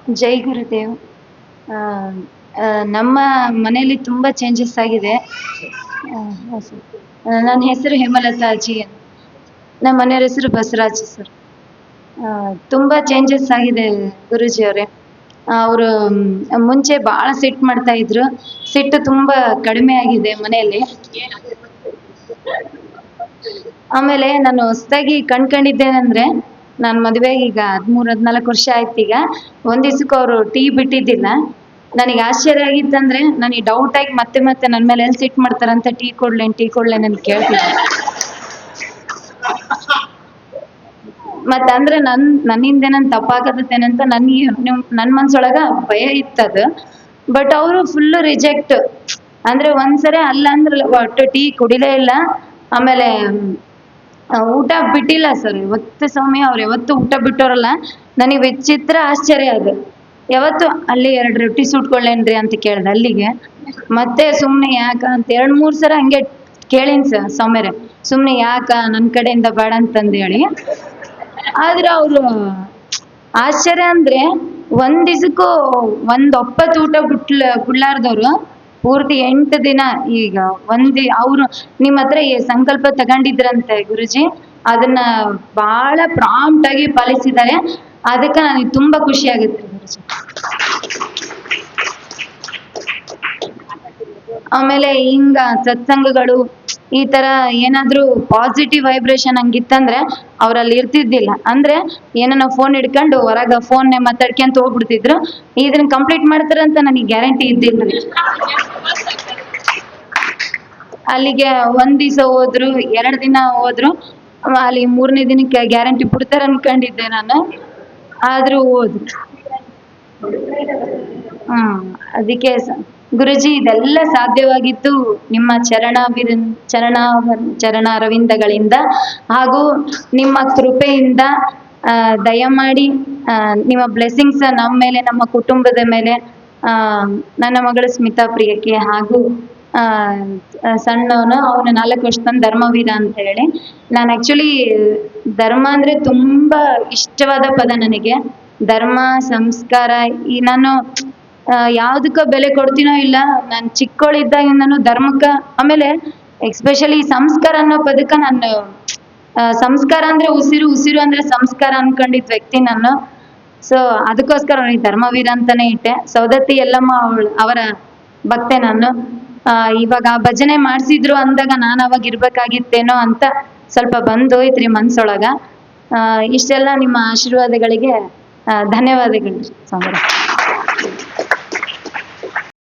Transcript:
ಜೈ ಗುರುದೇವ್. ಆ, ಆ, ನಮ್ಮ ಮನೆಯಲ್ಲಿ ತುಂಬಾ ಚೇಂಜಸ್ ಆಗಿದೆ. ನನ್ನ ಹೆಸರು ಹೇಮಲತಾ ಅಜ್ಜಿ. ನಮ್ಮ ಮನೆಯವ್ರ ಹೆಸರು ಬಸವರಾಜ್ ಸರ್. ತುಂಬಾ ಚೇಂಜಸ್ ಆಗಿದೆ ಗುರುಜಿ ಅವರೇ. ಅವರು ಮುಂಚೆ ಬಹಳ ಸಿಟ್ಟು ಮಾಡ್ತಾ ಇದ್ರು. ಸಿಟ್ಟು ತುಂಬಾ ಕಡಿಮೆ ಆಗಿದೆ ಮನೆಯಲ್ಲಿ. ಆಮೇಲೆ ನಾನು ಹೊಸದಾಗಿ ಕಂಡ್ಕೊಂಡಿದ್ದೇನೆಂದ್ರೆ, ನಾನು ಮದುವೆಗೆ ಈಗ 13-14 ವರ್ಷ ಆಯ್ತು. ಈಗ ಒಂದ್ ದಿವ್ಸಕ್ಕೆ ಅವರು ಟೀ ಬಿಟ್ಟಿದ್ದಿಲ್ಲ. ನನಗೆ ಆಶ್ಚರ್ಯ ಆಗಿತ್ತಂದ್ರೆ, ನನಗೆ ಡೌಟ್ ಆಗಿ ಮತ್ತೆ ಮತ್ತೆ ನನ್ನ ಮೇಲೆ ಎಲ್ಲಿ ಸಿಟ್ ಮಾಡ್ತಾರಂತ ಟೀ ಕೊಡ್ಲೇನ್ ಅಂತ ಕೇಳ್ತಿದ್ದೆ. ಮತ್ತೆ ಅಂದ್ರೆ ನನ್ನಿಂದ ಏನನ್ ತಪ್ಪಾಗತ್ತೇನಂತ ನನ್ ಮನ್ಸೊಳಗ ಭಯ ಇತ್ತದ. ಬಟ್ ಅವರು ಫುಲ್ ರಿಜೆಕ್ಟ್. ಅಂದ್ರೆ ಒಂದ್ಸರಿ ಅಲ್ಲ ಅಂದ್ರೆ ಒಟ್ಟು ಟೀ ಕುಡಿಲೇ ಇಲ್ಲ. ಆಮೇಲೆ ಊಟ ಬಿಟ್ಟಿಲ್ಲ ಸರ್ ಇವತ್ತು. ಸ್ವಾಮಿ ಅವ್ರು ಯಾವತ್ತು ಊಟ ಬಿಟ್ಟೋರಲ್ಲ. ನನಗೆ ವಿಚಿತ್ರ ಆಶ್ಚರ್ಯ ಅದು. ಯಾವತ್ತು ಅಲ್ಲಿ 2 ರೊಟ್ಟಿ ಸುಟ್ಕೊಳ್ಳೇನ್ರಿ ಅಂತ ಕೇಳ್ದೆ ಅಲ್ಲಿಗೆ. ಮತ್ತೆ ಸುಮ್ನೆ ಯಾಕ ಅಂತ 2-3 ಸಲ ಹಂಗೆ ಕೇಳಿನ್ ಸ್ವಾಮಿಯರೇ, ಸುಮ್ನೆ ಯಾಕ ನನ್ ಕಡೆಯಿಂದ ಬೇಡ ಅಂತಂದ್ ಹೇಳಿ. ಆದ್ರೆ ಅವರು ಆಶ್ಚರ್ಯ ಅಂದ್ರೆ, ಒಂದ್ ದಿವ್ಸಕ್ಕೂ ಒಪ್ಪತ್ತು ಊಟ ಬಿಡ್ಲಾರ್ದವ್ರು ಪೂರ್ತಿ 8 ದಿನ. ಈಗ ಅವ್ರು ನಿಮ್ಮ ಹತ್ರ ಸಂಕಲ್ಪ ತಗೊಂಡಿದ್ರಂತೆ ಗುರುಜಿ, ಅದನ್ನ ಬಹಳ ಪ್ರಾಂಪ್ಟ್ ಆಗಿ ಪಾಲಿಸಿದ್ದಾರೆ. ಅದಕ್ಕೆ ನನಗೆ ತುಂಬಾ ಖುಷಿ ಆಗುತ್ತೆ ಗುರುಜಿ. ಆಮೇಲೆ ಹಿಂಗ ಸತ್ಸಂಗಗಳು ಈ ತರ ಏನಾದ್ರೂ ಪಾಸಿಟಿವ್ ವೈಬ್ರೇಷನ್ ಹಂಗಿತ್ತಂದ್ರೆ ಅವ್ರಲ್ಲಿ ಇರ್ತಿದ್ದಿಲ್ಲ. ಅಂದ್ರೆ ಏನೋ ಫೋನ್ ಹಿಡ್ಕೊಂಡು ಹೊರಗ ಫೋನ್ ಮಾತಾಡ್ಕೊಂತ ಹೋಗ್ಬಿಡ್ತಿದ್ರು. ಇದನ್ನ ಕಂಪ್ಲೀಟ್ ಮಾಡ್ತಾರಂತ ನನಗೆ ಗ್ಯಾರಂಟಿ ಇದ್ದಿಲ್ರಿ. ಅಲ್ಲಿಗೆ ಒಂದ್ ದಿವಸ ಹೋದ್ರು, 2 ದಿನ ಹೋದ್ರು, ಅಲ್ಲಿ 3ನೇ ದಿನಕ್ಕೆ ಗ್ಯಾರಂಟಿ ಬಿಡ್ತಾರ ಅನ್ಕೊಂಡಿದ್ದೆ ನಾನು. ಆದ್ರೂ ಹೋದ್ರು. ಹ್ಮ್ ಅದಕ್ಕೆ ಗುರುಜಿ ಇದೆಲ್ಲ ಸಾಧ್ಯವಾಗಿದ್ದು ನಿಮ್ಮ ಚರಣ ಅರವಿಂದಗಳಿಂದ ಹಾಗೂ ನಿಮ್ಮ ಕೃಪೆಯಿಂದ. ದಯಮಾಡಿ ನಿಮ್ಮ ಬ್ಲೆಸ್ಸಿಂಗ್ಸ್ ನಮ್ಮ ಮೇಲೆ, ನಮ್ಮ ಕುಟುಂಬದ ಮೇಲೆ, ನನ್ನ ಮಗಳು ಸ್ಮಿತಾ ಪ್ರಿಯಕ್ಕೆ ಹಾಗೂ ಸಣ್ಣವನು ಅವನು 4 ವರ್ಷದ ಧರ್ಮವೀರ ಅಂತ ಹೇಳಿ. ನಾನು ಆಕ್ಚುಲಿ ಧರ್ಮ ಅಂದ್ರೆ ತುಂಬಾ ಇಷ್ಟವಾದ ಪದ ನನಗೆ. ಧರ್ಮ ಸಂಸ್ಕಾರ ನಾನು ಯಾವ್ದಕ್ಕ ಬೆಲೆ ಕೊಡ್ತೀನೋ ಇಲ್ಲ. ನಾನು ಚಿಕ್ಕವಳಿದ್ದಾಗಿಂದನು ಧರ್ಮಕ್ಕ, ಆಮೇಲೆ ಎಸ್ಪೆಷಲಿ ಸಂಸ್ಕಾರ ಅನ್ನೋ ಪದಕ್ಕ ನಾನು ಸಂಸ್ಕಾರ ಅಂದ್ರೆ ಉಸಿರು, ಉಸಿರು ಅಂದ್ರೆ ಸಂಸ್ಕಾರ ಅನ್ಕೊಂಡಿದ್ ವ್ಯಕ್ತಿ ನಾನು. ಸೊ ಅದಕ್ಕೋಸ್ಕರ ಅವ್ನಿಗೆ ಧರ್ಮವೀರ ಅಂತಾನೆ ಇಟ್ಟೆ. ಸೌದತ್ತಿ ಎಲ್ಲಮ್ಮ ಅವರ ಭಕ್ತೆ ನಾನು. ಇವಾಗ ಭಜನೆ ಮಾಡ್ಸಿದ್ರು ಅಂದಾಗ ನಾನು ಅವಾಗ ಇರ್ಬೇಕಾಗಿತ್ತೇನೋ ಅಂತ ಸ್ವಲ್ಪ ಬಂದೋಯ್ತ್ರಿ ಮನ್ಸೊಳಗ. ಇಷ್ಟೆಲ್ಲ ನಿಮ್ಮ ಆಶೀರ್ವಾದಗಳಿಗೆ ಧನ್ಯವಾದಗಳು ಸ್ವಾಮಿ.